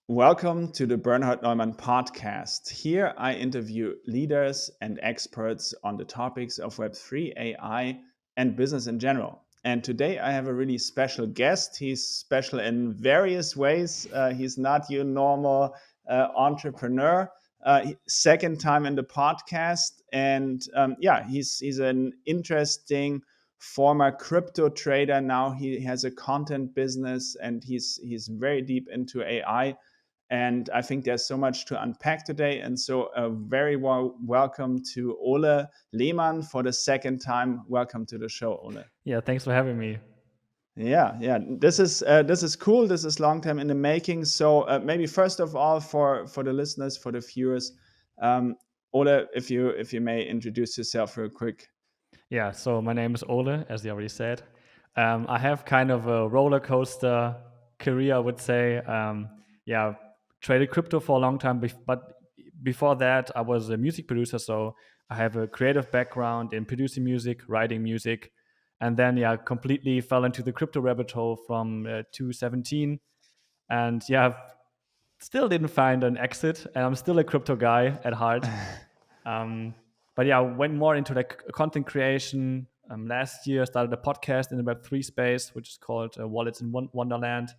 Welcome to the Bernhard Neumann Podcast. Here I interview leaders and experts on the topics of Web3, AI, and business in general. And today I have a really special guest. He's special in various ways. He's not your normal entrepreneur. Second time in the podcast. And he's an interesting former crypto trader. Now he has a content business and he's very deep into AI. And I think there's so much to unpack today. And so a very warm welcome to Ole Lehmann for the second time. Welcome to the show, Ole. Yeah, thanks for having me. Yeah. This is cool. This is long time in the making. So maybe first of all, for the listeners, for the viewers, Ole, if you may introduce yourself real quick. Yeah, so my name is Ole, as you already said. I have kind of a roller coaster career, I would say. Traded crypto for a long time, but before that, I was a music producer. So I have a creative background in producing music, writing music, and then completely fell into the crypto rabbit hole from 2017, and still didn't find an exit, and I'm still a crypto guy at heart. Went more into like content creation. Last year, started a podcast in the Web3 space, which is called Wallets in Wonderland.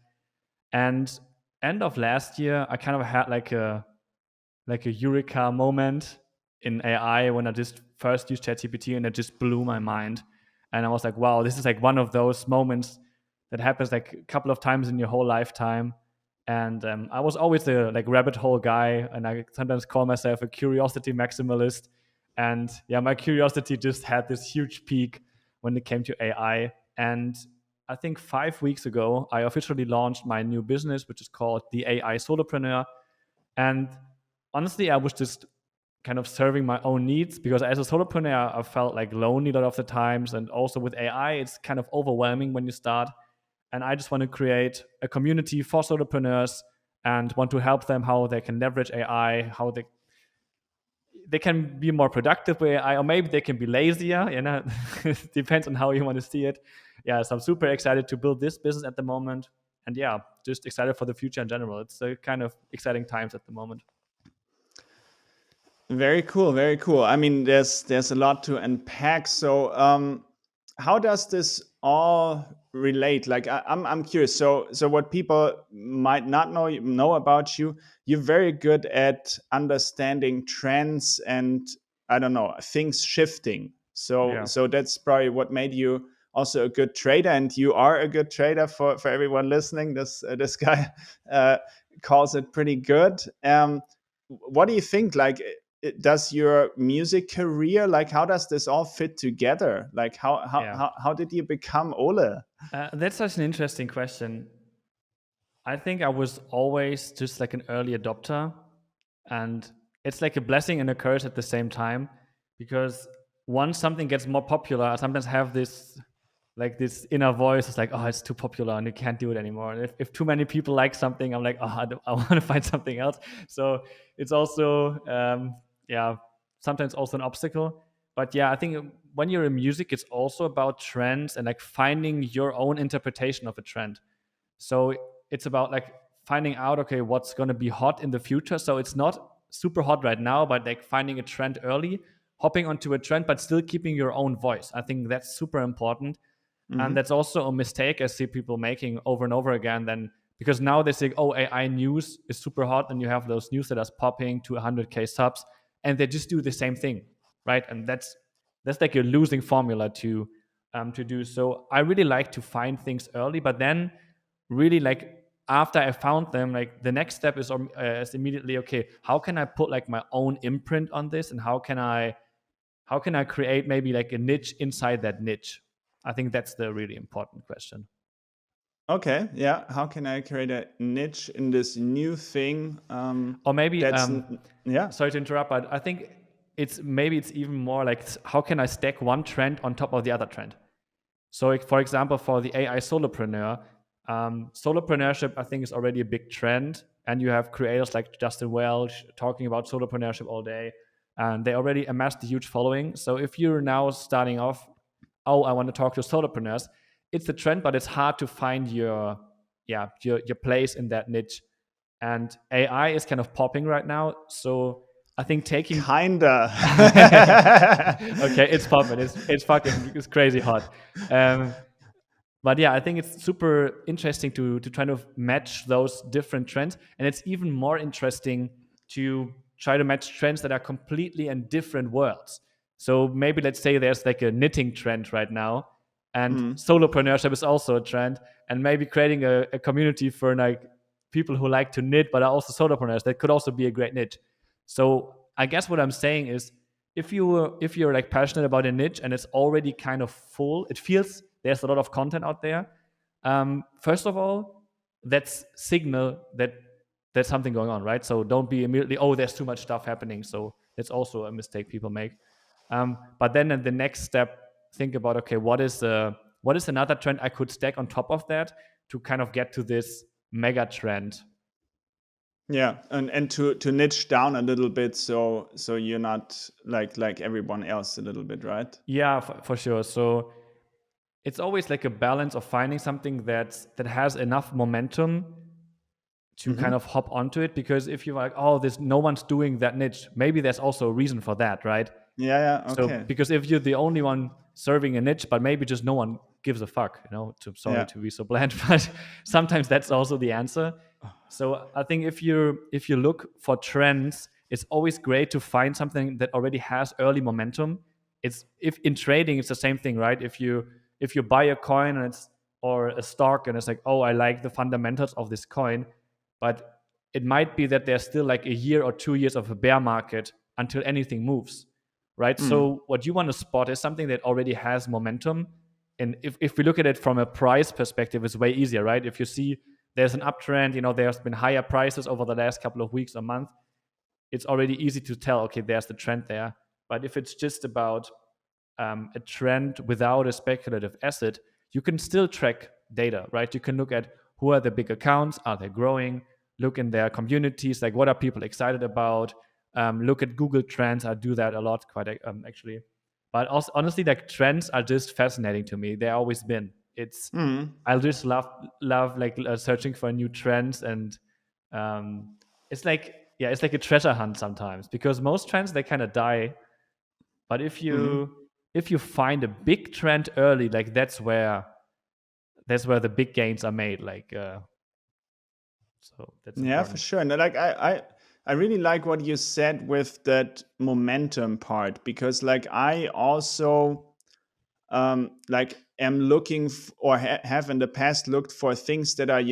And end of last year, I kind of had like a Eureka moment in AI when I just first used ChatGPT, and it just blew my mind. And I was like, wow, this is like one of those moments that happens like a couple of times in your whole lifetime. And I was always the like rabbit hole guy, and I sometimes call myself a curiosity maximalist. And my curiosity just had this huge peak when it came to AI. And I think 5 weeks ago, I officially launched my new business, which is called the AI Solopreneur. And honestly, I was just kind of serving my own needs, because as a solopreneur, I felt like lonely a lot of the times. And also with AI, it's kind of overwhelming when you start. And I just want to create a community for solopreneurs and want to help them how they can leverage AI, how they can be more productive with AI, or maybe they can be lazier, it depends on how you want to see it. So I'm super excited to build this business at the moment. And just excited for the future in general. It's a kind of exciting times at the moment. Very cool, very cool. I mean, there's a lot to unpack. So how does this all relate? Like I'm curious. So what people might not know about you, you're very good at understanding trends and I don't know, things shifting. So that's probably what made you also a good trader, and you are a good trader for everyone listening. This guy calls it pretty good. What do you think? Like, does your music career, like, how does this all fit together? Like, how did you become Ole? That's such an interesting question. I think I was always just like an early adopter, and it's like a blessing and a curse at the same time, because once something gets more popular, I sometimes have this inner voice. It's like, oh, it's too popular and you can't do it anymore. And if too many people like something, I'm like, oh, I want to find something else. So it's also sometimes also an obstacle. But I think when you're in music, it's also about trends and like finding your own interpretation of a trend. So it's about like finding out, okay, what's going to be hot in the future. So it's not super hot right now, but like finding a trend early, hopping onto a trend, but still keeping your own voice. I think that's super important. Mm-hmm. And that's also a mistake I see people making over and over again. Then because now they say, oh, AI news is super hot, and you have those newsletters popping to 100K subs, and they just do the same thing, right? And that's like a losing formula to do. So I really like to find things early, but then really like after I found them, like the next step is immediately, okay, how can I put like my own imprint on this, and how can I create maybe like a niche inside that niche? I think that's the really important question. Okay, yeah. How can I create a niche in this new thing? Or maybe, sorry to interrupt, but I think it's even more like, how can I stack one trend on top of the other trend? So, for example, for the AI Solopreneur, solopreneurship, I think, is already a big trend. And you have creators like Justin Welch talking about solopreneurship all day. And they already amassed a huge following. So if you're now starting off, I want to talk to solopreneurs, it's a trend, but it's hard to find your place in that niche. and AI is kind of popping right now. So I think taking Kinda. okay, it's popping. It's crazy hot. But yeah, I think it's super interesting to try to match those different trends, and it's even more interesting to try to match trends that are completely in different worlds. So maybe let's say there's like a knitting trend right now, and solopreneurship is also a trend, and maybe creating a community for like people who like to knit but are also solopreneurs, that could also be a great niche. So I guess what I'm saying is, if you're like passionate about a niche and it's already kind of full, it feels there's a lot of content out there. First of all, that's signal that there's something going on, right? So don't be immediately, oh, there's too much stuff happening. So it's also a mistake people make. But then in the next step, think about, okay, what is another trend I could stack on top of that to kind of get to this mega trend? Yeah, and to niche down a little bit, so you're not like everyone else a little bit, right? Yeah, for sure. So it's always like a balance of finding something that has enough momentum to kind of hop onto it. Because if you're like, oh, there's no one's doing that niche, maybe there's also a reason for that, right? Yeah, So okay. because if you're the only one serving a niche, but maybe just no one gives a fuck, sorry to be so blunt, but sometimes that's also the answer. So I think if you look for trends, it's always great to find something that already has early momentum. If in trading, it's the same thing, right? If you buy a coin or a stock and it's like, oh, I like the fundamentals of this coin, but it might be that there's still like a year or 2 years of a bear market until anything moves, right? So what you want to spot is something that already has momentum. And if we look at it from a price perspective, it's way easier, right? If you see there's an uptrend, there's been higher prices over the last couple of weeks or month, it's already easy to tell, okay, there's the trend there. But if it's just about a trend without a speculative asset, you can still track data, right? You can look at who are the big accounts, are they growing, look in their communities, like what are people excited about, look at Google Trends. I do that a lot, quite actually. But also, honestly, like trends are just fascinating to me. They've always been. I just love like searching for new trends, and it's like a treasure hunt sometimes, because most trends, they kind of die. But if you find a big trend early, like that's where the big gains are made. Like so that's important. For sure. And like I really like what you said with that momentum part, because like I also like am looking or have in the past looked for things that are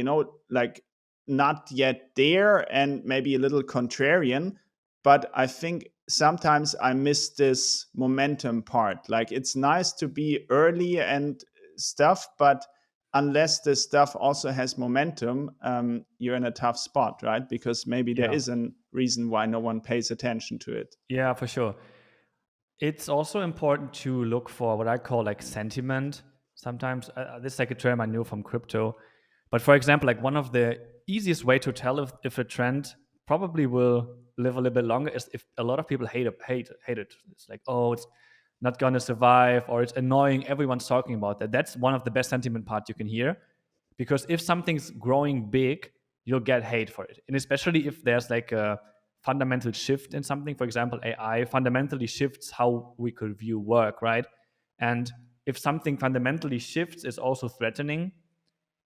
like not yet there and maybe a little contrarian, but I think sometimes I miss this momentum part. Like it's nice to be early and stuff, but unless the stuff also has momentum, you're in a tough spot, right? Because maybe there is a reason why no one pays attention to it. Yeah, for sure. It's also important to look for what I call like sentiment. Sometimes this is like a term I knew from crypto. But for example, like one of the easiest way to tell if a trend probably will live a little bit longer is if a lot of people hate it. It's like, oh, it's not gonna survive, or it's annoying. Everyone's talking about that. That's one of the best sentiment part you can hear, because if something's growing big, you'll get hate for it, and especially if there's like a fundamental shift in something. For example, AI fundamentally shifts how we could view work, right? And if something fundamentally shifts, it's also threatening.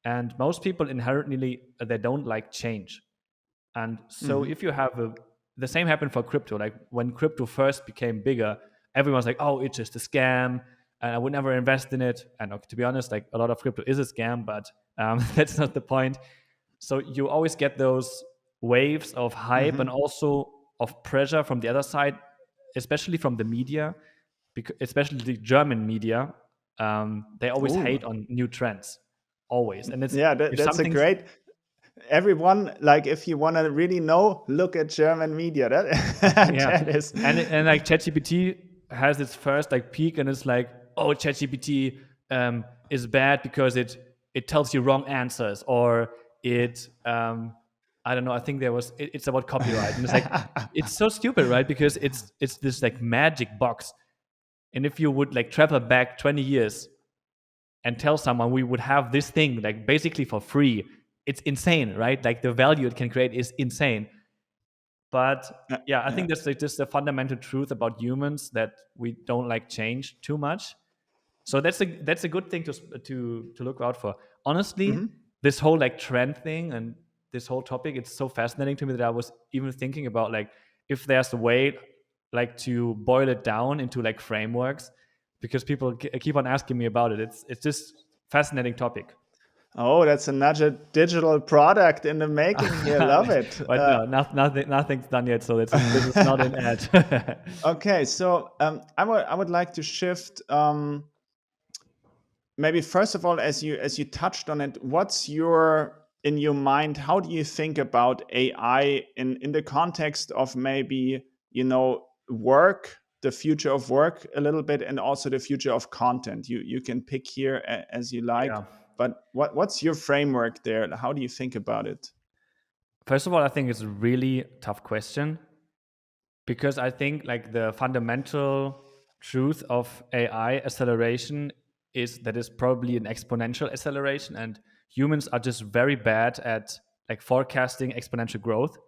And most people inherently, they don't like change. And so if you have the same happened for crypto. Like when crypto first became bigger, everyone's like, oh, it's just a scam, and I would never invest in it. And to be honest, like a lot of crypto is a scam, but that's not the point. So you always get those waves of hype and also of pressure from the other side, especially from the media, especially the German media. They always hate on new trends, always. And it's that's a great. Everyone, like if you want to really know, look at German media. That is, and like ChatGPT has its first like peak, and it's like, oh, ChatGPT is bad because it tells you wrong answers, or it I don't know. I think it's about copyright, and it's like it's so stupid, right? Because it's this like magic box, and if you would like travel back 20 years and tell someone we would have this thing like basically for free, it's insane, right? Like the value it can create is insane. But yeah, I think that's like just the fundamental truth about humans, that we don't like change too much. So that's a good thing to look out for. Honestly, this whole like trend thing and this whole topic, it's so fascinating to me that I was even thinking about like if there's a way like to boil it down into like frameworks, because people keep on asking me about it. It's just fascinating topic. Oh, that's another digital product in the making here. Love it. But no, nothing's done yet, so this is not an ad. Okay, so I would like to shift. Maybe first of all, as you touched on it, what's in your mind? How do you think about AI in the context of maybe work, the future of work a little bit, and also the future of content? You can pick here as you like. Yeah. But what's your framework there? How do you think about it? First of all, I think it's a really tough question, because I think like the fundamental truth of AI acceleration is that it's probably an exponential acceleration, and humans are just very bad at like forecasting exponential growth.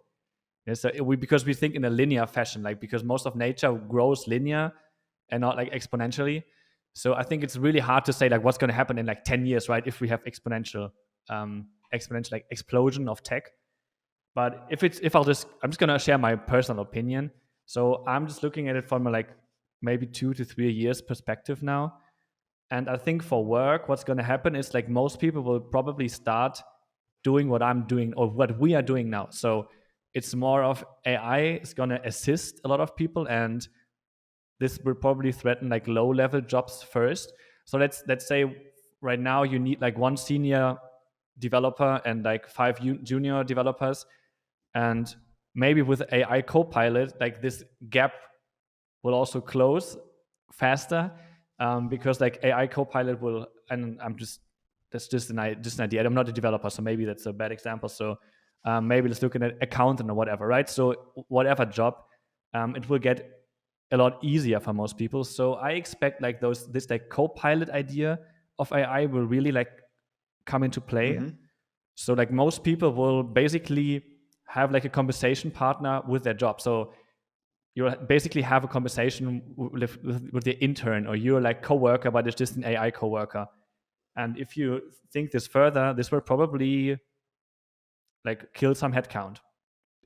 Yeah, so because we think in a linear fashion, like because most of nature grows linear and not like exponentially. So I think it's really hard to say like what's going to happen in like 10 years, right? If we have exponential like explosion of tech. But I'm just going to share my personal opinion. So I'm just looking at it from a like maybe 2 to 3 years perspective now. And I think for work, what's going to happen is like most people will probably start doing what I'm doing or what we are doing now. So it's more of AI is going to assist a lot of people, and this will probably threaten like low level jobs first. So let's say right now you need like one senior developer and like 5 junior developers, and maybe with AI Copilot, like this gap will also close faster, because like AI Copilot will, and that's just an idea. I'm not a developer, so maybe that's a bad example. So maybe let's look at an accountant or whatever, right? So whatever job, it will get a lot easier for most people. So I expect like this like Copilot idea of AI will really like come into play. Mm-hmm. So like most people will basically have like a conversation partner with their job. So you basically have a conversation with the intern, or you're like coworker, but it's just an AI coworker. And if you think this further, this will probably like kill some headcount.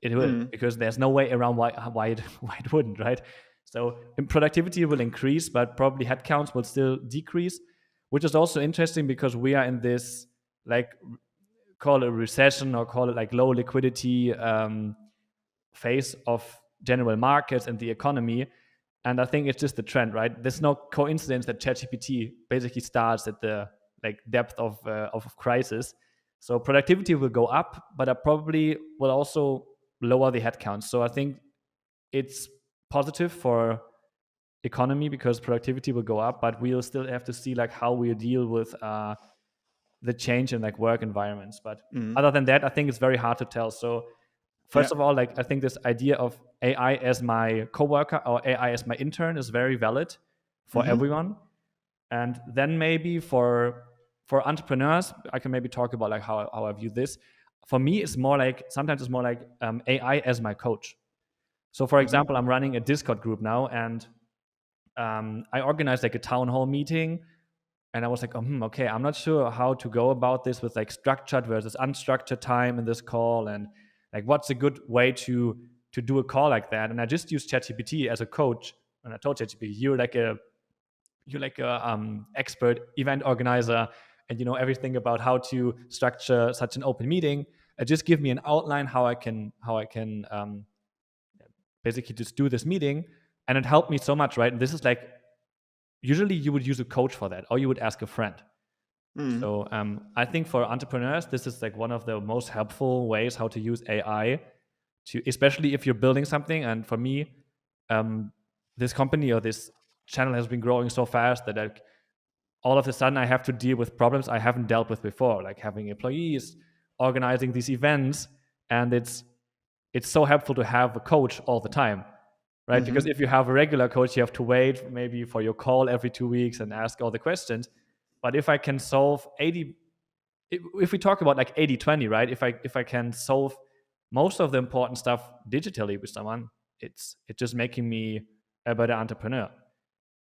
It will, because there's no way around why it wouldn't, right? So productivity will increase, but probably headcounts will still decrease, which is also interesting because we are in this like call it a recession or call it like low liquidity phase of general markets and the economy. And I think it's just the trend, right? There's no coincidence that ChatGPT basically starts at the like depth of crisis. So productivity will go up, but I probably will also lower the headcount. So I think it's positive for economy because productivity will go up, but we'll still have to see like how we deal with the change in like work environments. But other than that, I think it's very hard to tell. So first of all, like I think this idea of AI as my coworker or AI as my intern is very valid for everyone. And then maybe for entrepreneurs, I can maybe talk about like how I view this. For me, it's more like sometimes it's more like AI as my coach. So for example, I'm running a Discord group now, and I organized like a town hall meeting, and I was like, okay, I'm not sure how to go about this with like structured versus unstructured time in this call, and like what's a good way to do a call like that. And I just used ChatGPT as a coach, and I told ChatGPT, you're like a expert event organizer, and you know everything about how to structure such an open meeting. Just give me an outline how I can basically just do this meeting. And it helped me so much, right? And this is like, usually you would use a coach for that, or you would ask a friend. So I think for entrepreneurs, this is like one of the most helpful ways how to use AI to, especially if you're building something. And for me, this company or this channel has been growing so fast that like all of a sudden I have to deal with problems I haven't dealt with before, like having employees, organizing these events. And it's so helpful to have a coach all the time, right? Because if you have a regular coach, you have to wait maybe for your call every 2 weeks and ask all the questions. But if I can solve 80 if we talk about like 80-20, right? If I can solve most of the important stuff digitally with someone, it's just making me a better entrepreneur.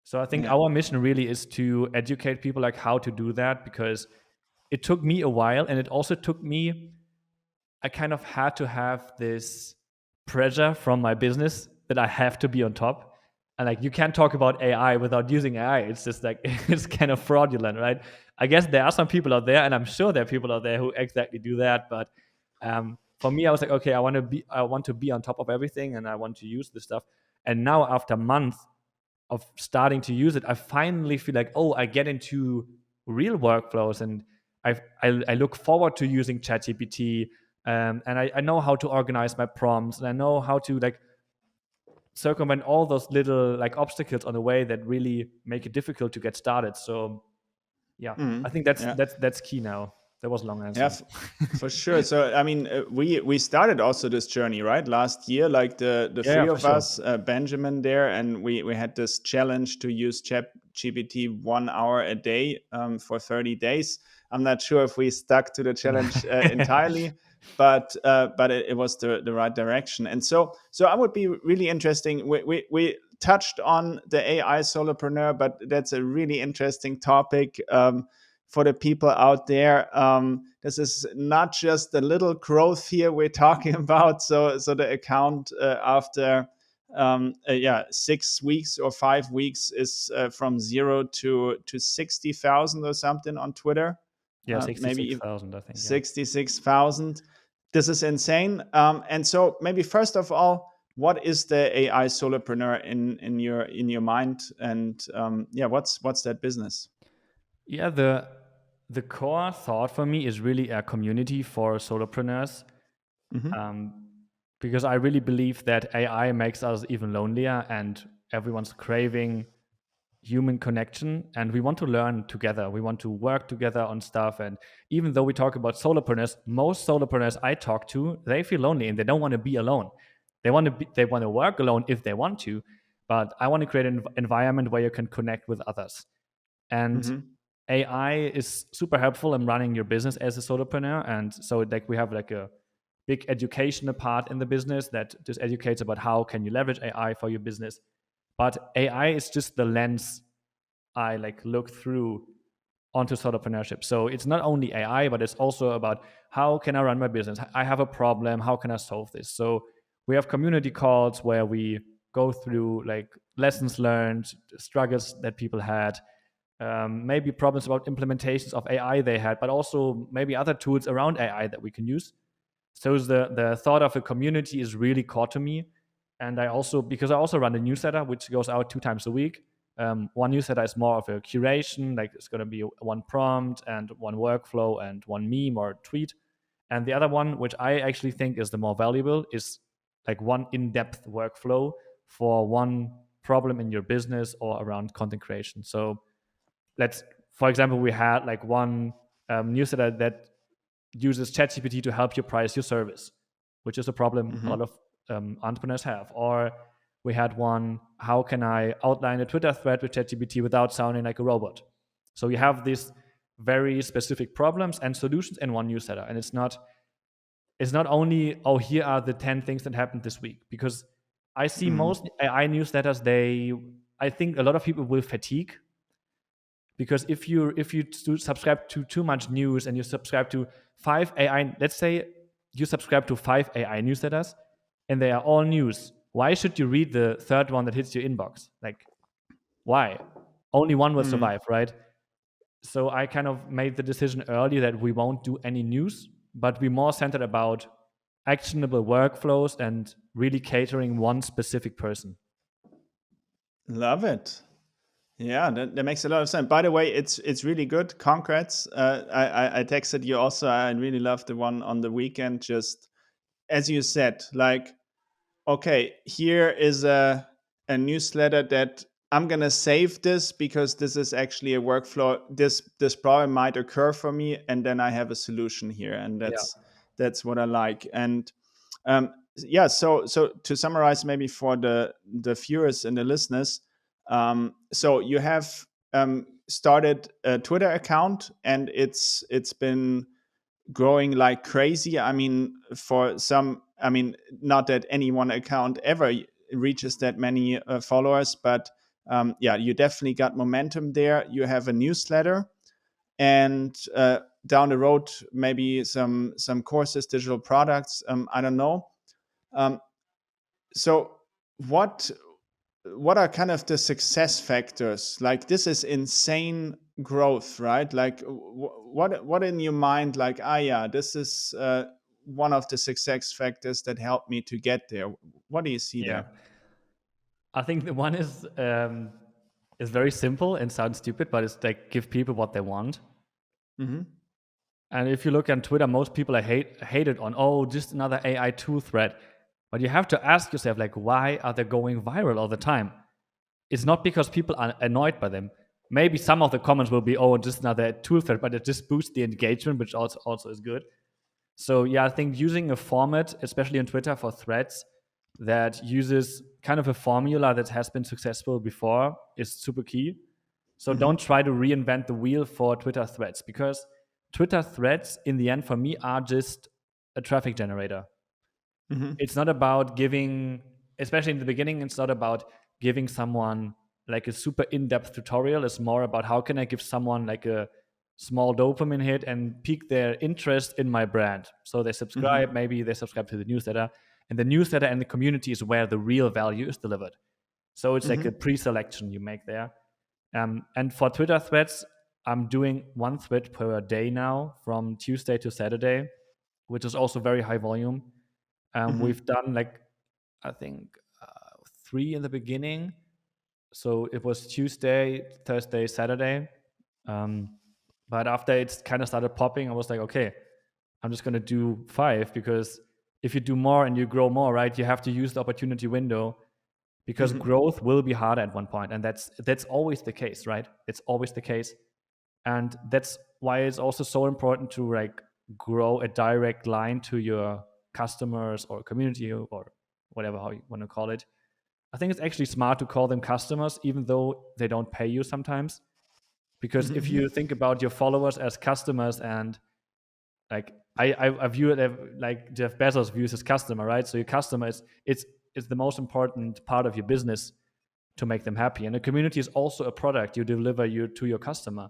So I think Yeah. our mission really is to educate people like how to do that, because it took me a while, and it also took me, I kind of had to have this pressure from my business that I have to be on top. And like, you can't talk about AI without using AI. It's just like, it's kind of fraudulent, right? I guess there are some people out there, and I'm sure there are people out there who exactly do that. But for me, I was like, okay, I want to be on top of everything, and I want to use this stuff. And now, after months of starting to use it, I finally feel like, oh, I get into real workflows, and I look forward to using ChatGPT, and I know how to organize my prompts, and I know how to like circumvent all those little like obstacles on the way that really make it difficult to get started. So yeah, I think Yeah. that's key now. That was a long answer. Yeah, for sure. So, I mean, we started also this journey, right? Last year, like the Yeah, three for of sure. us, Benjamin there, and we had this challenge to use ChatGPT 1 hour a day for 30 days. I'm not sure if we stuck to the challenge entirely, but it was the right direction. And so I would be really interesting. We touched on the AI solopreneur, but that's a really interesting topic. For the people out there, this is not just the little growth here we're talking about. So the account after 6 weeks or 5 weeks is from 0 to 60,000 or something on Twitter. Yeah, Maybe 66,000, I think. Yeah. 66,000. This is insane. And so maybe first of all, what is the AI solopreneur in your mind? And what's that business? Yeah, the core thought for me is really a community for solopreneurs, Mm-hmm. because I really believe that AI makes us even lonelier, and everyone's craving human connection, and we want to learn together. We want to work together on stuff. And even though we talk about solopreneurs, most solopreneurs I talk to, they feel lonely and they don't want to be alone. They want to work alone if they want to, but I want to create an environment where you can connect with others. And Mm-hmm. AI is super helpful in running your business as a solopreneur. And so like we have like a big educational part in the business that just educates about how can you leverage AI for your business. But AI is just the lens I like look through onto soloprenneurship. So it's not only AI, but it's also about how can I run my business? I have a problem. How can I solve this? So we have community calls where we go through like lessons learned, struggles that people had, maybe problems about implementations of AI they had, but also maybe other tools around AI that we can use. So the thought of a community is really core to me. And because I also run a newsletter, which goes out 2 times a week. One newsletter is more of a curation, like it's going to be one prompt and one workflow and one meme or tweet. And the other one, which I actually think is the more valuable, is like one in-depth workflow for one problem in your business or around content creation. So for example, we had like one newsletter that uses ChatGPT to help you price your service, which is a problem a Mm-hmm. lot of entrepreneurs have. Or we had one, how can I outline a Twitter thread with ChatGPT without sounding like a robot? So you have these very specific problems and solutions in one newsletter. And it's not only, oh, here are the 10 things that happened this week. Because I see most AI newsletters, I think a lot of people will fatigue, because if you subscribe to too much news and you subscribe to 5 AI, let's say you subscribe to 5 AI newsletters and they are all news, why should you read the third one that hits your inbox? Like, why? Only one will Mm-hmm. survive, right? So I kind of made the decision early that we won't do any news, but we more centered about actionable workflows and really catering one specific person. Love it. Yeah, that makes a lot of sense. By the way, it's really good. Congrats. I texted you also. I really love the one on the weekend. Just as you said, like, okay, here is a newsletter that I'm gonna save this because this is actually a workflow. This problem might occur for me, and then I have a solution here, and Yeah. that's what I like. And yeah, so to summarize, maybe for the viewers and the listeners, so you have started a Twitter account, and it's been growing like crazy. I mean, for some, I mean, not that any one account ever reaches that many followers, but yeah, you definitely got momentum there. You have a newsletter, and down the road, maybe some courses, digital products. I don't know. Um, so what are kind of the success factors? Like, this is insane growth, right? Like, what in your mind, like, yeah, this is one of the success factors that helped me to get there? What do you see Yeah. there? I think the one is very simple and sounds stupid, but it's like give people what they want. Mm-hmm. And if you look on Twitter, most people are hated on, oh, just another AI tool thread. But you have to ask yourself, like, why are they going viral all the time? It's not because people are annoyed by them. Maybe some of the comments will be, oh, just another tool thread, but it just boosts the engagement, which also is good. So yeah, I think using a format, especially on Twitter for threads, that uses kind of a formula that has been successful before is super key. So Mm-hmm. don't try to reinvent the wheel for Twitter threads, because Twitter threads in the end for me are just a traffic generator. Mm-hmm. It's not about giving, especially in the beginning, it's not about giving someone like a super in-depth tutorial. It's more about how can I give someone like a small dopamine hit and pique their interest in my brand. So they subscribe, Mm-hmm. maybe they subscribe to the newsletter, and the newsletter and the community is where the real value is delivered. So it's like Mm-hmm. a pre-selection you make there. And for Twitter threads, I'm doing one thread per day now from Tuesday to Saturday, which is also very high volume. Mm-hmm. We've done like, I think, 3 in the beginning. So it was Tuesday, Thursday, Saturday. But after it's kind of started popping, I was like, okay, I'm just going to do 5, because if you do more and you grow more, right, you have to use the opportunity window, because Mm-hmm. growth will be harder at one point. And that's always the case, right? It's always the case. And that's why it's also so important to like grow a direct line to your customers or community or whatever, how you want to call it. I think it's actually smart to call them customers, even though they don't pay you sometimes. Because if Mm-hmm. you think about your followers as customers, and like I view it like Jeff Bezos views his customer, right? So your customer is the most important part of your business to make them happy. And the community is also a product you deliver to your customer.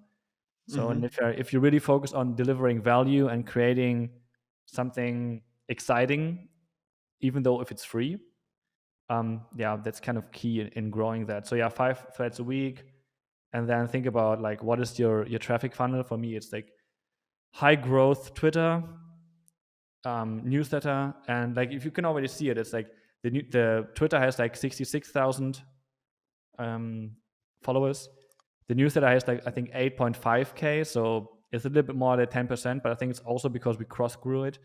So, Mm-hmm. and if you really focus on delivering value and creating something exciting, even though if it's free, yeah, that's kind of key in growing that. So yeah, 5 threads a week, and then think about like what is your traffic funnel. For me, it's like high growth Twitter, newsletter, and like if you can already see it, it's like the Twitter has like 66,000 followers. The newsletter has like I think 8.5k, so it's a little bit more than 10%, but I think it's also because we cross grew it.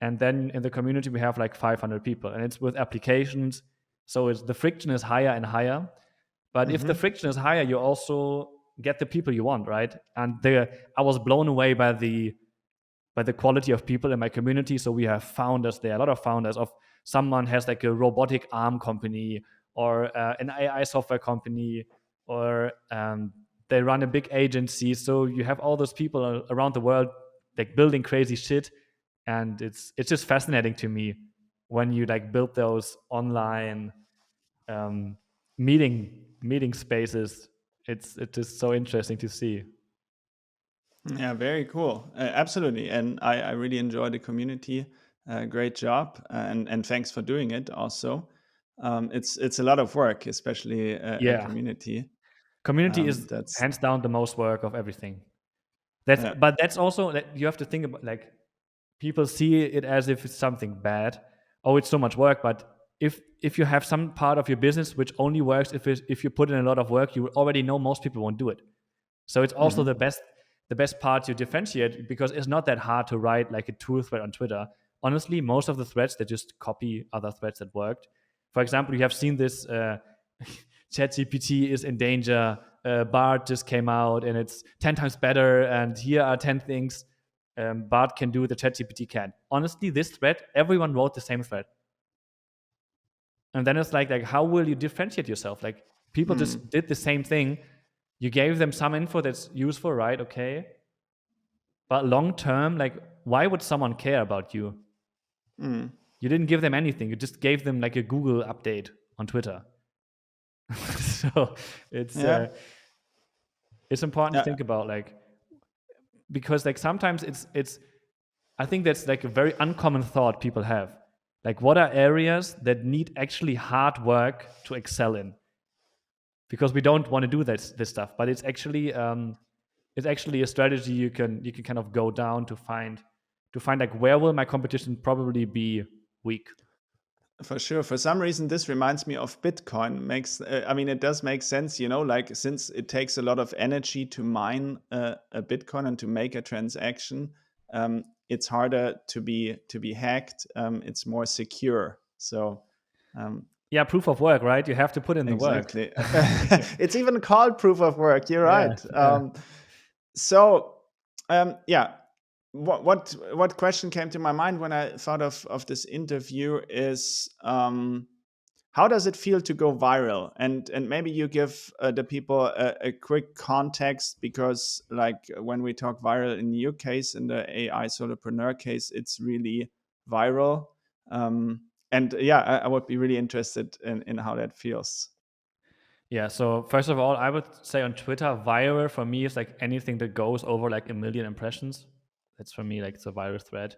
And then in the community we have like 500 people, and it's with applications, so the friction is higher and higher. But if the Mm-hmm. friction is higher, you also get the people you want, right? And I was blown away by the quality of people in my community. So we have founders there, a lot of founders of someone has like a robotic arm company, or an AI software company, or they run a big agency. So you have all those people around the world like building crazy shit, and it's just fascinating to me when you like build those online um, meeting spaces. It is so interesting to see. Yeah, very cool. Absolutely. And I really enjoy the community. Great job. And thanks for doing it also. It's a lot of work, especially a Yeah, community. community is That's hands down the most work of everything. yeah. But that's also that you have to think about, like, people see it as if it's something bad. Oh, it's so much work. But if you have some part of your business which only works if you put in a lot of work, you already know most people won't do it. So it's also Hmm. the best part to differentiate, because it's not that hard to write like a tool thread on Twitter. Honestly, most of the threads, they just copy other threads that worked. For example, you have seen this ChatGPT is in danger. Bart just came out and it's 10 times better. And here are 10 things Bart can do that ChatGPT can. Honestly, this thread, everyone wrote the same thread. And then it's like how will you differentiate yourself? Like, people Mm. just did the same thing. You gave them some info that's useful, right? Okay. But long term, like, why would someone care about you? Mm. You didn't give them anything. You just gave them like a Google update on Twitter. So it's Yeah. it's important to Yeah. think about, like, because like sometimes it's I think that's like a very uncommon thought people have. Like, what are areas that need actually hard work to excel in? Because we don't want to do this stuff, but it's actually a strategy you can kind of go down to find like, where will my competition probably be weak. For sure. For some reason, this reminds me of Bitcoin. I mean, it does make sense, like since it takes a lot of energy to mine a Bitcoin and to make a transaction, it's harder to be hacked. It's more secure. So, um, Yeah, proof of work, right? You have to put in the work. exactly. It's even called proof of work. You're Yeah, right. yeah. So, yeah. What question came to my mind when I thought of this interview is, how does it feel to go viral? And maybe you give the people a quick context, because like when we talk viral in your case, in the AI Solopreneur case, it's really viral. And yeah, I would be really interested in how that feels. Yeah, so first of all, I would say on Twitter, viral for me is like anything that goes over like 1 million impressions. That's for me like the viral thread.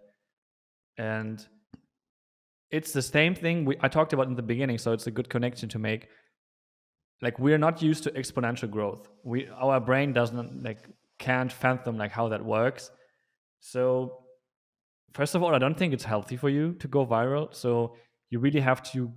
And it's the same thing I talked about in the beginning, so it's a good connection to make. Like, we're not used to exponential growth. Our brain doesn't like can't fathom like how that works. So first of all, I don't think it's healthy for you to go viral. So you really have to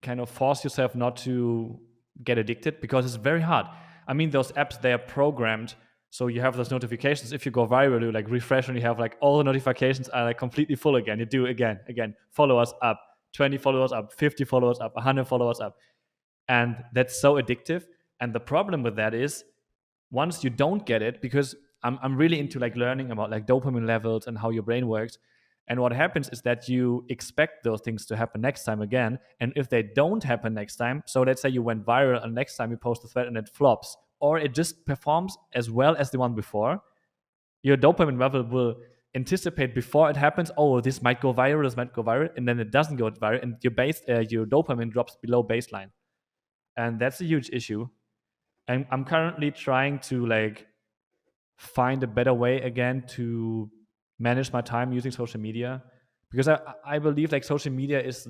kind of force yourself not to get addicted, because it's very hard. I mean, those apps, they are programmed so you have those notifications. If you go viral, you like refresh and you have like all the notifications are like completely full again. You do again, followers up, 20 followers up, 50 followers up, 100 followers up. And that's so addictive. And the problem with that is, once you don't get it, because I'm really into like learning about like dopamine levels and how your brain works. And what happens is that you expect those things to happen next time again. And if they don't happen next time, so let's say you went viral and next time you post a thread and it flops, or it just performs as well as the one before, your dopamine level will anticipate before it happens, oh, this might go viral, and then it doesn't go viral, and your dopamine drops below baseline. And that's a huge issue. And I'm currently trying to like find a better way again to manage my time using social media, because I believe like social media is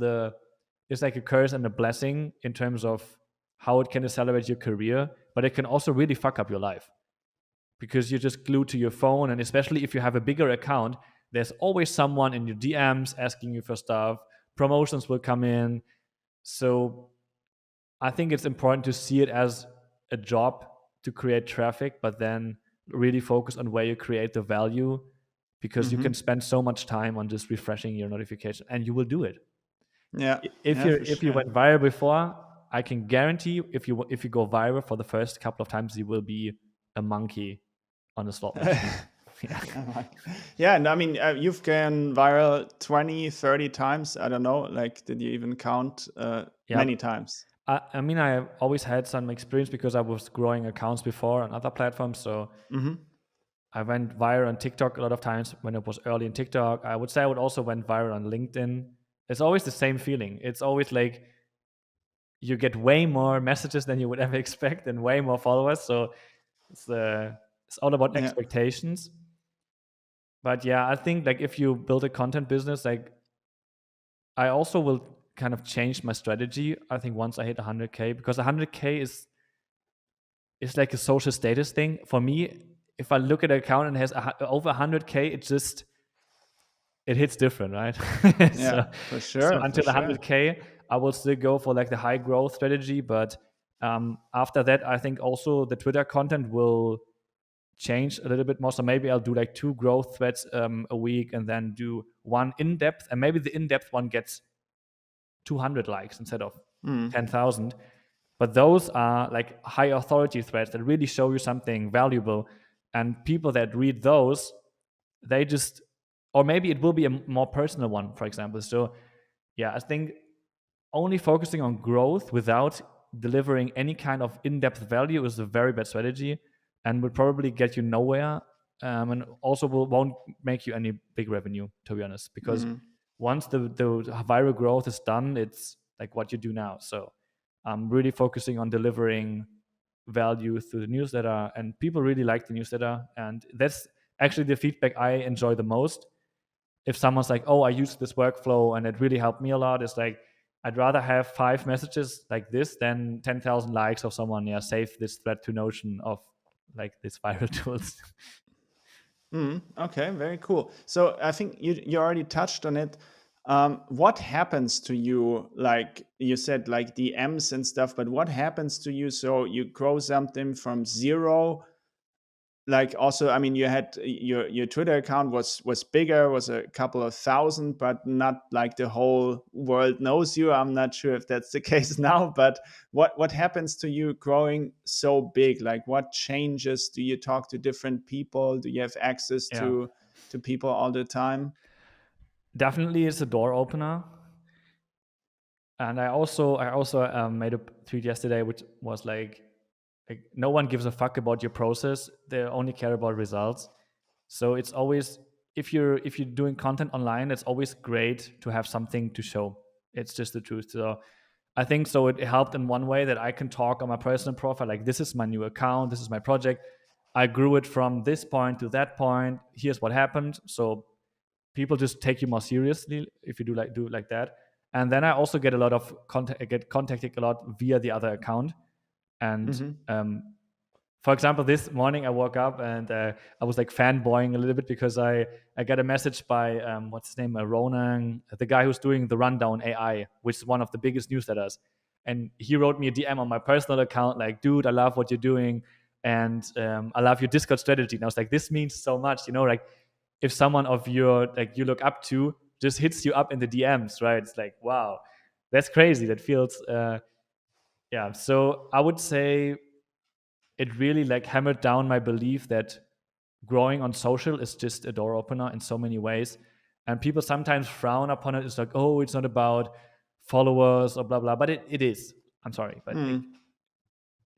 like a curse and a blessing in terms of how it can accelerate your career, but it can also really fuck up your life, because you're just glued to your phone. And especially if you have a bigger account, there's always someone in your DMs asking you for stuff, promotions will come in. So I think it's important to see it as a job to create traffic, but then really focus on where you create the value, because you can spend so much time on just refreshing your notification, and you will do it. Yeah, If yeah, for if you sure. went viral before, I can guarantee you, if you go viral for the first couple of times, you will be a monkey on a slot machine. Yeah. Yeah, and I mean, you've gone viral 20, 30 times. I don't know. Like, did you even count? Yeah. Many times. I mean, I always had some experience because I was growing accounts before on other platforms. So I went viral on TikTok a lot of times when it was early in TikTok. I would say I would also went viral on LinkedIn. It's always the same feeling. It's always like you get way more messages than you would ever expect and way more followers. So it's all about Yeah. expectations. But yeah, I think like if you build a content business, like I also will kind of change my strategy. I think once I hit 100K, because 100K is like a social status thing for me. If I look at an account and it has over 100K, it hits different, right? Yeah, for So sure. until for sure. 100K, I will still go for like the high growth strategy. But after that, I think also the Twitter content will change a little bit more. So maybe I'll do like 2 growth threads a week, and then do one in-depth, and maybe the in-depth one gets 200 likes instead of 10,000. But those are like high authority threads that really show you something valuable, and people that read those, they just, or maybe it will be a more personal one, for example. So yeah, I think only focusing on growth without delivering any kind of in-depth value is a very bad strategy, and would probably get you nowhere. and also won't make you any big revenue, to be honest, because once the viral growth is done, it's like what you do now. So I'm really focusing on delivering value through the newsletter, and people really like the newsletter, and that's actually the feedback I enjoy the most. If someone's like, oh, I used this workflow and it really helped me a lot, it's like, I'd rather have 5 messages like this than 10,000 likes of someone, save this thread to Notion of like these viral tools. Okay, very cool. So I think you already touched on it. What happens to you? Like you said, like DMs and stuff, but what happens to you? So you grow something from zero. Like also, I mean, you had your Twitter account was bigger, was a couple of thousand, but not like the whole world knows you. I'm not sure if that's the case now, but what happens to you growing so big? Like what changes? Do you talk to different people? Do you have access Yeah, to people all the time? definitely it's a door opener. And I also made a tweet yesterday, which was like no one gives a fuck about your process. They only care about results. So it's always, if you're doing content online, it's always great to have something to show. It's just the truth. So I think so it helped in one way that I can talk on my personal profile, like this is my new account, this is my project. I grew it from this point to that point. Here's what happened. So people just take you more seriously if you do it like that. And then I also get a lot of contact. I get contacted a lot via the other account. And for example, this morning I woke up and I was like fanboying a little bit because I got a message by what's his name, Ronan, the guy who's doing the Rundown AI, which is one of the biggest newsletters. And he wrote me a DM on my personal account, like, dude, I love what you're doing, and I love your Discord strategy. And I was like, this means so much, like if someone of your like you look up to just hits you up in the DMs, right? It's like, wow, that's crazy. That feels yeah. So I would say it really like hammered down my belief that growing on social is just a door opener in so many ways. And people sometimes frown upon it. It's like, oh, it's not about followers or blah blah. But it is. I'm sorry, but like,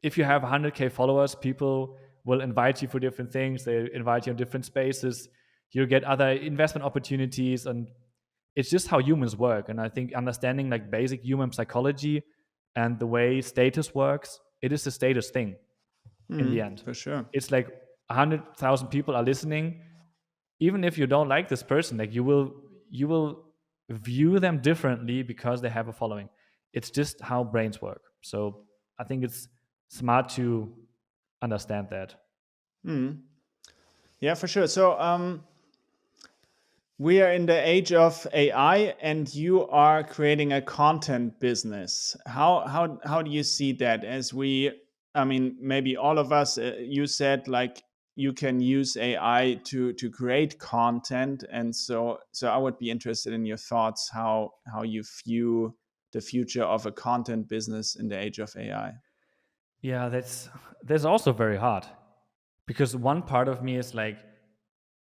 if you have 100K followers, people will invite you for different things. They invite you in different spaces. You get other investment opportunities, and it's just how humans work. And I think understanding like basic human psychology and the way status works, it is a status thing in the end. For sure. It's like 100,000 people are listening. Even if you don't like this person, like you will view them differently because they have a following. It's just how brains work. So I think it's smart to understand that. Yeah, for sure. So we are in the age of AI, and you are creating a content business. How do you see that? I mean, maybe all of us. You said like you can use AI to create content, and so I would be interested in your thoughts how you view the future of a content business in the age of AI. Yeah, that's also very hard, because one part of me is like,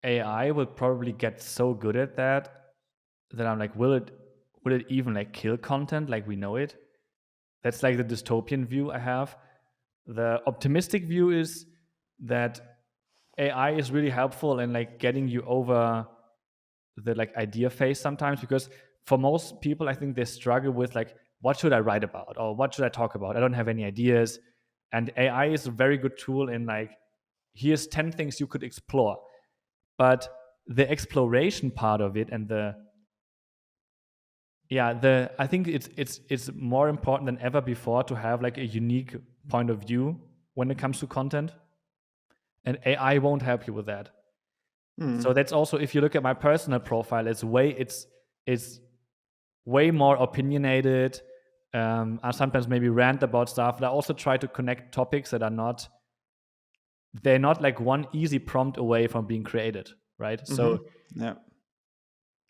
AI will probably get so good at that I'm like, will it even like kill content like we know it? That's like the dystopian view I have. The optimistic view is that AI is really helpful in like getting you over the like idea phase sometimes, because for most people I think they struggle with like, what should I write about or what should I talk about? I don't have any ideas. And AI is a very good tool in like, here's 10 things you could explore. But the exploration part of it and I think it's more important than ever before to have like a unique point of view when it comes to content. And AI won't help you with that. So that's also, if you look at my personal profile, it's way more opinionated. I sometimes maybe rant about stuff. But I also try to connect topics that they're not like one easy prompt away from being created, right? So Yeah.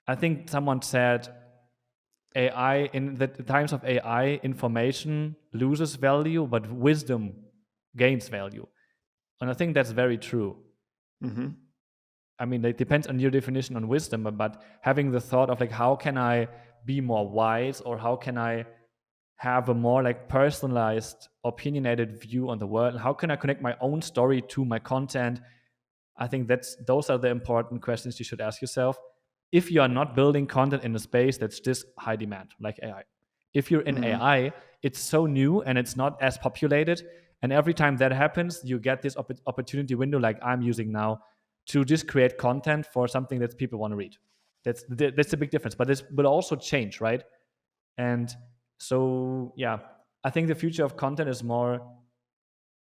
I think someone said AI, in the times of AI, information loses value, but wisdom gains value. And I think that's very true. I mean, it depends on your definition on wisdom, but having the thought of like, how can I be more wise, or how can I have a more like personalized, opinionated view on the world? How can I connect my own story to my content? I think those are the important questions you should ask yourself. If you are not building content in a space that's just high demand, like AI. If you're in Mm-hmm. AI, it's so new and it's not as populated. And every time that happens, you get this opportunity window, like I'm using now, to just create content for something that people want to read. That's a big difference. But this will also change, right? And so, yeah, I think the future of content is more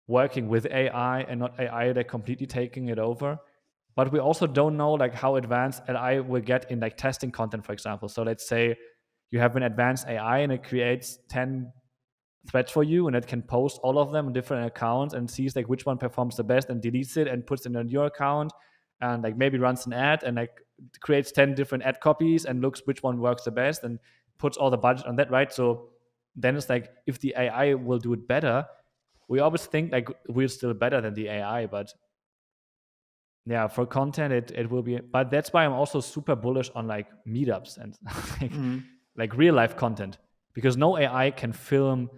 working with AI and not AI that completely taking it over. But we also don't know like how advanced AI will get in like testing content, for example. So let's say you have an advanced AI and it creates 10 threads for you and it can post all of them on different accounts and sees like which one performs the best and deletes it and puts it on your account and like maybe runs an ad and like creates 10 different ad copies and looks which one works the best and puts all the budget on that, right? So then it's like if the AI will do it better, we always think like we're still better than the AI, but yeah, for content it will be. But that's why I'm also super bullish on like meetups and like, Mm-hmm. like real life content, because no AI can film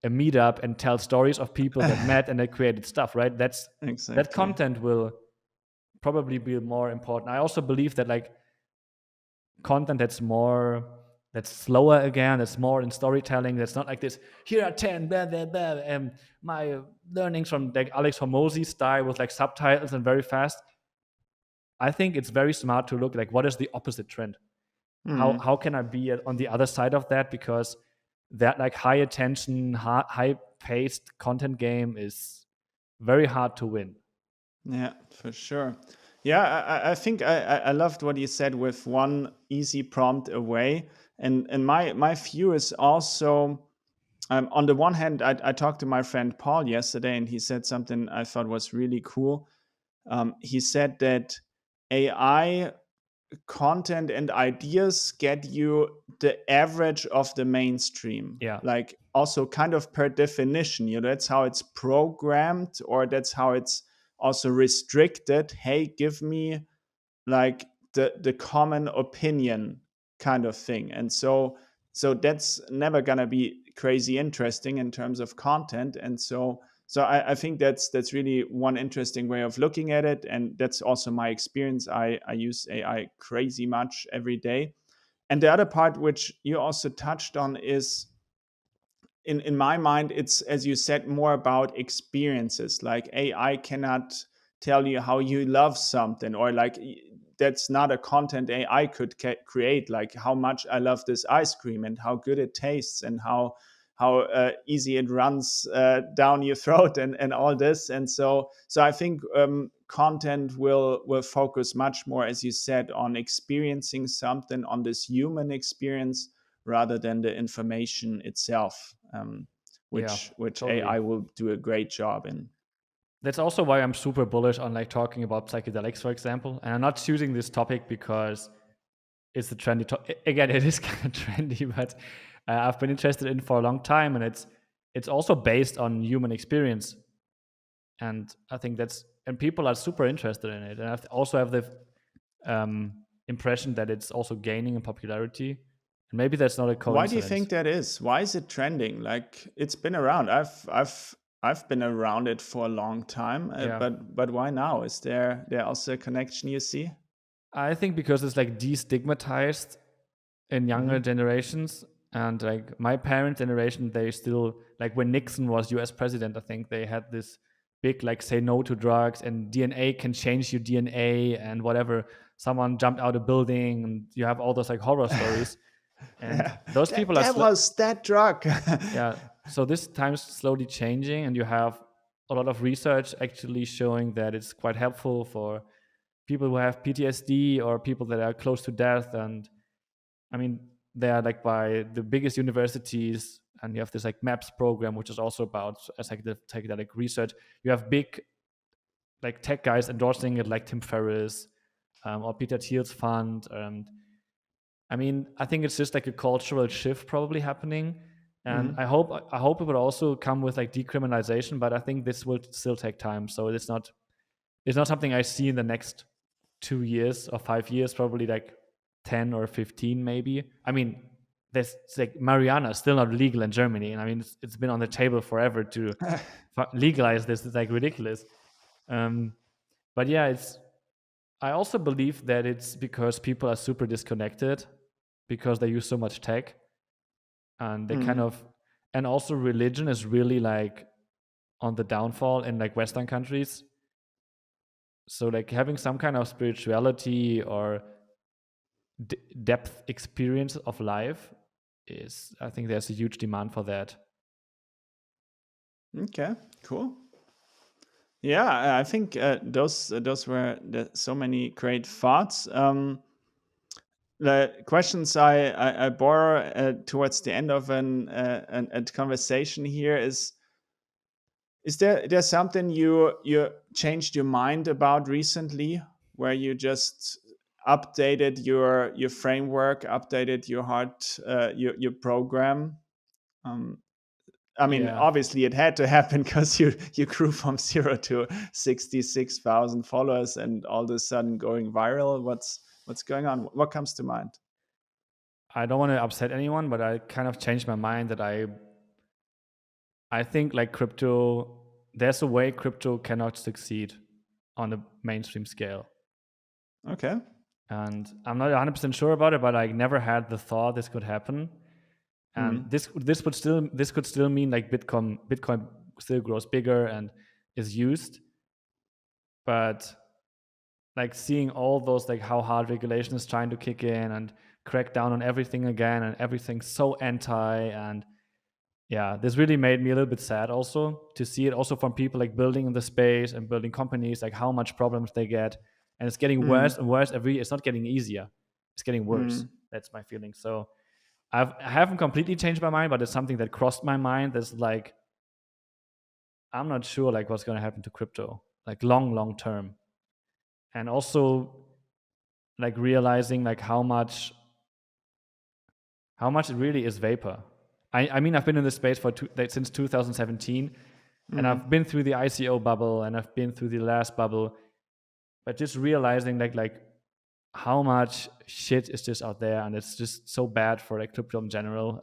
a meetup and tell stories of people that met and they created stuff, right? That Exactly. content will probably be more important. I also believe that like content that's slower again, that's more in storytelling, that's not like this, here are 10 blah blah blah, and my learnings from like Alex Hormozy style with like subtitles and very fast. I think it's very smart to look like what is the opposite trend. Mm-hmm. How can I be on the other side of that? Because that like high attention, high paced content game is very hard to win. Yeah, for sure. Yeah, I think I loved what you said with one easy prompt away. And my view is also, on the one hand, I talked to my friend Paul yesterday, and he said something I thought was really cool. He said that AI content and ideas get you the average of the mainstream, Yeah, like also kind of per definition, that's how it's programmed, or that's how it's also restricted. Hey, give me like the common opinion kind of thing. And so that's never gonna be crazy interesting in terms of content. And so I think that's really one interesting way of looking at it. And that's also my experience. I use AI crazy much every day. And the other part, which you also touched on, is in my mind, it's, as you said, more about experiences. Like AI cannot tell you how you love something, or like that's not a content AI could create, like how much I love this ice cream and how good it tastes and how easy it runs down your throat, and all this. And so I think content will focus much more, as you said, on experiencing something, on this human experience, rather than the information itself, yeah, which totally. AI will do a great job in. That's also why I'm super bullish on like talking about psychedelics, for example. And I'm not choosing this topic because it's a trendy topic. Again, it is kind of trendy, but I've been interested in for a long time, and it's also based on human experience. And I think and people are super interested in it. And I also have the impression that it's also gaining in popularity. And maybe that's not a Why do you coincidence. think that is? Why is it trending? Like, it's been around. I've been around it for a long time, Yeah. but why now? Is there also a connection you see? I think because it's like destigmatized in younger Hmm. generations. And like my parents' generation, they still, like when Nixon was US president, I think they had this big like say no to drugs and DNA can change your DNA and whatever. Someone jumped out a building and you have all those like horror stories. And Yeah, those that people are that was that drug. yeah. So this time's slowly changing, and you have a lot of research actually showing that it's quite helpful for people who have PTSD or people that are close to death. And I mean, they are like by the biggest universities, and you have this like MAPS program, which is also about psychedelic research. You have big like tech guys endorsing it, like Tim Ferriss or Peter Thiel's fund. And I mean, I think it's just like a cultural shift probably happening. And Mhm. I hope it would also come with like decriminalization, but I think this will still take time. So it's not something I see in the next 2 years or 5 years, probably like 10 or 15 maybe. I mean, there's like marijuana is still not legal in Germany, and I mean it's been on the table forever to legalize this. It's like ridiculous. Um, but yeah, I also believe that it's because people are super disconnected because they use so much tech, and they kind Mm. of, and also religion is really like on the downfall in like Western countries. So like having some kind of spirituality or depth experience of life is, I think there's a huge demand for that. Okay, cool. Yeah, I think those were so many great thoughts. The questions I borrow towards the end of a conversation here is there something you changed your mind about recently, where you just updated your framework, updated your heart, your program? Um, I mean, Yeah, obviously, it had to happen because you grew from 0 to 66,000 followers, and all of a sudden going viral. What's going on? What comes to mind? I don't want to upset anyone, but I kind of changed my mind that I think like crypto, there's a way crypto cannot succeed on a mainstream scale. Okay. And I'm not 100% sure about it, but I never had the thought this could happen. And Mm. this could still mean like Bitcoin still grows bigger and is used, but like seeing all those, like how hard regulation is trying to kick in and crack down on everything again, and everything's so anti, and yeah, this really made me a little bit sad also to see it also from people like building in the space and building companies, like how much problems they get, and it's getting worse Mm. and worse it's not getting easier, it's getting worse. Mm. That's my feeling. So I haven't completely changed my mind, but it's something that crossed my mind. That's like, I'm not sure like what's going to happen to crypto, like long term. And also like realizing like how much it really is vapor. I mean, I've been in this space since 2017, and Mm. I've been through the ICO bubble and I've been through the last bubble, but just realizing like how much shit is just out there, and it's just so bad for like crypto in general.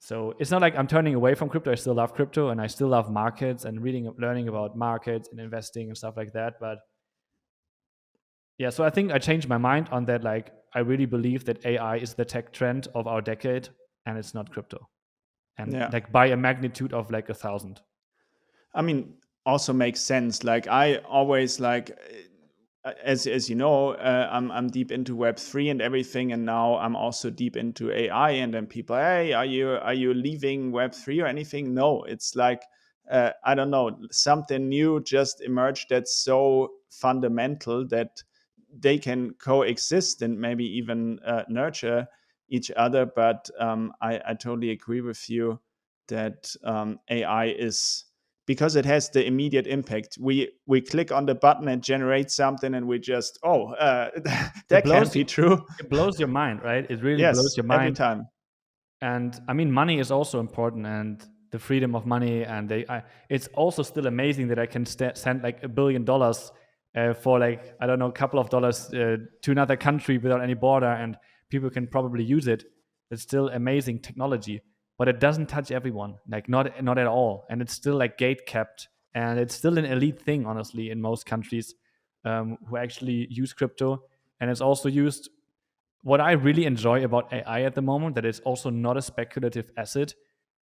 So it's not like I'm turning away from crypto. I still love crypto and I still love markets and learning about markets and investing and stuff like that. But yeah, so I think I changed my mind on that. Like, I really believe that AI is the tech trend of our decade, and it's not crypto. And Yeah. like by a magnitude of like 1,000. I mean, also makes sense. Like I always like, as you know, I'm deep into Web3 and everything, and now I'm also deep into AI. And then people, hey, are you leaving Web3 or anything? No, it's like I don't know, something new just emerged that's so fundamental that they can coexist and maybe even nurture each other. But I totally agree with you that AI is, because it has the immediate impact. We click on the button and generate something, and we just It that can't blows be true. it blows your mind, right? It really blows Yes, your every mind. time. And I mean, money is also important, and the freedom of money. And it's also still amazing that I can send like $1 billion for like, I don't know, a couple of dollars to another country without any border, and people can probably use it. It's still amazing technology, but it doesn't touch everyone, like not at all. And it's still like gate kept, and it's still an elite thing, honestly, in most countries who actually use crypto. And it's also used, what I really enjoy about AI at the moment, that it's also not a speculative asset.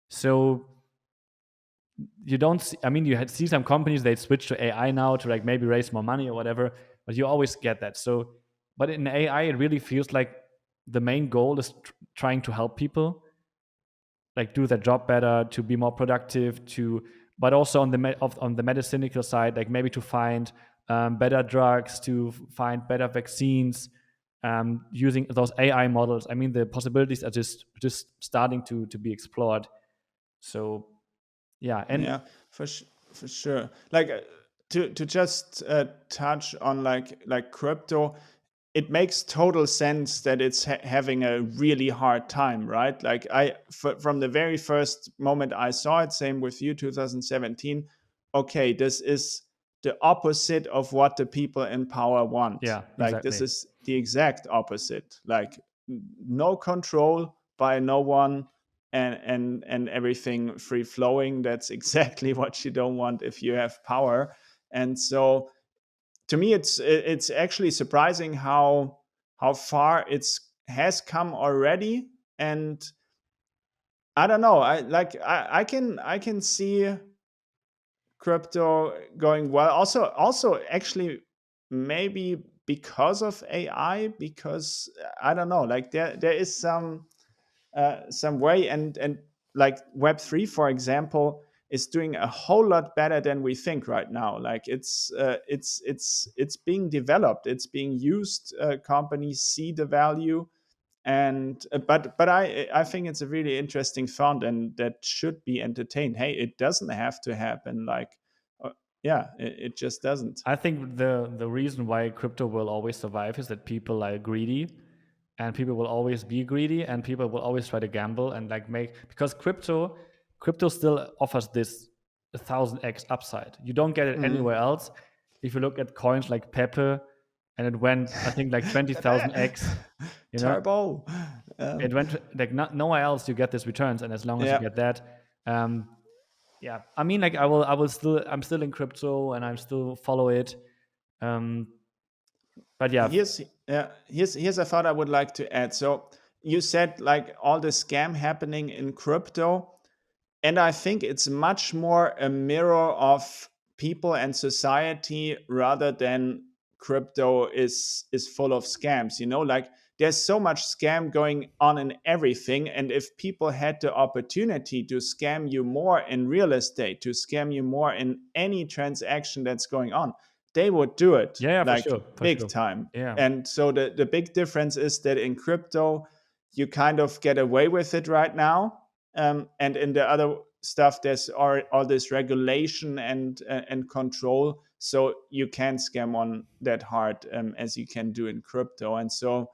So you don't see, I mean, see some companies, they switch to AI now to like maybe raise more money or whatever, but you always get that. So, but in AI, it really feels like the main goal is trying to help people like do their job better, to be more productive, but also on on the medicinal side, like maybe to find better drugs, to find better vaccines, using those AI models. I mean, the possibilities are just starting to be explored. So yeah, and Yeah, for sure. Like to just touch on like crypto, it makes total sense that it's having a really hard time, right? Like from the very first moment I saw it, same with you, 2017. Okay, this is the opposite of what the people in power want. yeah, Like this exactly. is the exact opposite. Like no control by no one, and everything free flowing. That's exactly what you don't want if you have power. And so to me, it's actually surprising how far has come already. And I don't know. I can see crypto going well. Also, actually, maybe because of AI. Because I don't know. Like there is some way, and like Web3, for example, is doing a whole lot better than we think right now. Like it's being developed. It's being used. Companies see the value, and but I think it's a really interesting fund, and that should be entertained. Hey, it doesn't have to happen. Like yeah, it just doesn't. I think the reason why crypto will always survive is that people are greedy, and people will always be greedy, and people will always try to gamble and like make, because crypto still offers this 1000x upside. You don't get it Mhm. anywhere else. If you look at coins like Pepe, and it went, I think, like 20,000x, you know, Turbo. it went like nowhere else you get these returns. And as long as you Yeah. get that, yeah, I mean, like I'm still in crypto and I'm still follow it. But yeah, Here's a thought I would like to add. So you said like all the scam happening in crypto, and I think it's much more a mirror of people and society rather than crypto is full of scams. Like there's so much scam going on in everything, and if people had the opportunity to scam you more in real estate, to scam you more in any transaction that's going on, they would do it yeah, for like sure, big time. yeah. And so the big difference is that in crypto you kind of get away with it right now, and in the other stuff there's all this regulation and control, so you can't scam on that hard as you can do in crypto. And so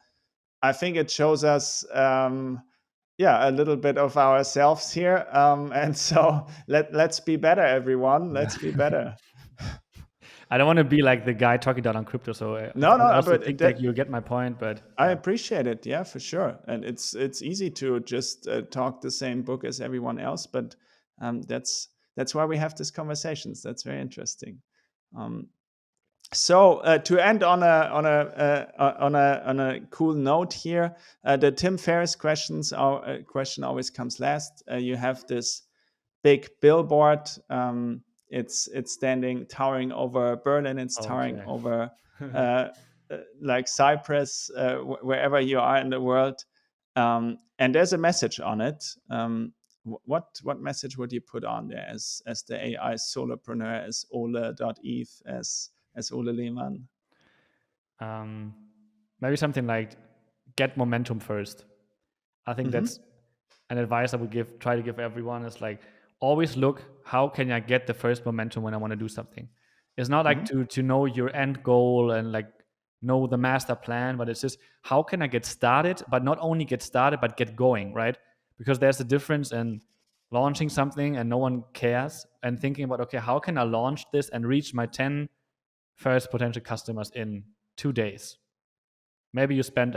I think it shows us yeah, a little bit of ourselves here, and so let's be better, everyone. Let's be better. I don't want to be like the guy talking down on crypto, so No, I no, also but think like you get my point. But I yeah, appreciate it. Yeah, for sure. And it's easy to just talk the same book as everyone else, but that's why we have these conversations. That's very interesting. Um, so to end on a cool note here, the Tim Ferriss question always comes last. You have this big billboard. It's standing, towering over Berlin. It's towering okay. over like Cyprus, wherever you are in the world. And there's a message on it. What message would you put on there as the AI solopreneur, as Ole.eth, as Ole Lehmann? um, Maybe something like get momentum first. I think Mm-hmm. that's an advice I would try to give everyone, is like always look, how can I get the first momentum when I want to do something? It's not like Mm-hmm. to know your end goal and like know the master plan, but it's just how can I get started, but not only get started, but get going, right? Because there's a difference in launching something and no one cares, and thinking about, okay, how can I launch this and reach my 10 first potential customers in 2 days? Maybe you spend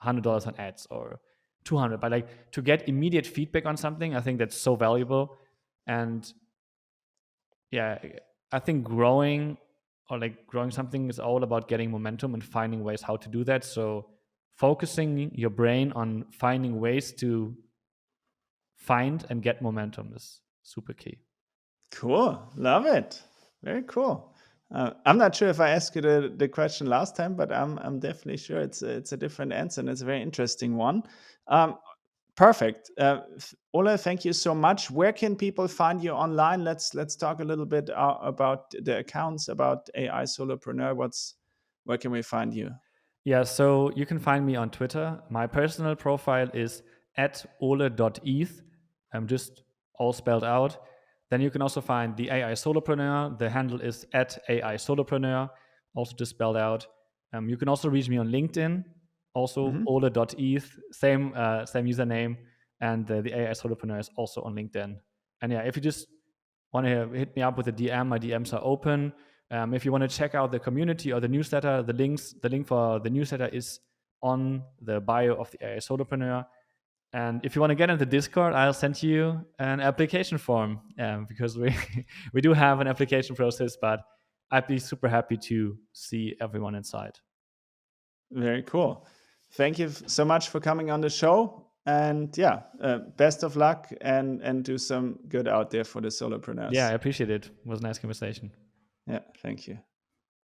$100 on ads or 200, but like to get immediate feedback on something, I think that's so valuable. And yeah, I think growing something is all about getting momentum and finding ways how to do that. So focusing your brain on finding ways to find and get momentum is super key. Cool. Love it. Very cool. I'm not sure if I asked you the question last time, but I'm definitely sure it's a different answer, and it's a very interesting one. Um, Perfect. Ole, thank you so much. Where can people find you online? Let's talk a little bit about the accounts, about AI Solopreneur. Where can we find you? Yeah, so you can find me on Twitter. My personal profile is at ole.eth. I'm just all spelled out. Then you can also find the AI Solopreneur. The handle is at AI Solopreneur, also just spelled out. You can also reach me on LinkedIn, also Hmm. ole.eth, same username. And the AI Solopreneur is also on LinkedIn. And yeah, if you just want to hit me up with a DM, my DMs are open. If you want to check out the community or the newsletter, the link for the newsletter is on the bio of the AI Solopreneur. And if you want to get into Discord, I'll send you an application form, because we we do have an application process, but I'd be super happy to see everyone inside. Very cool. Thank you so much for coming on the show. And yeah, best of luck and do some good out there for the solopreneurs. Yeah, I appreciate it. It was a nice conversation. Yeah, thank you.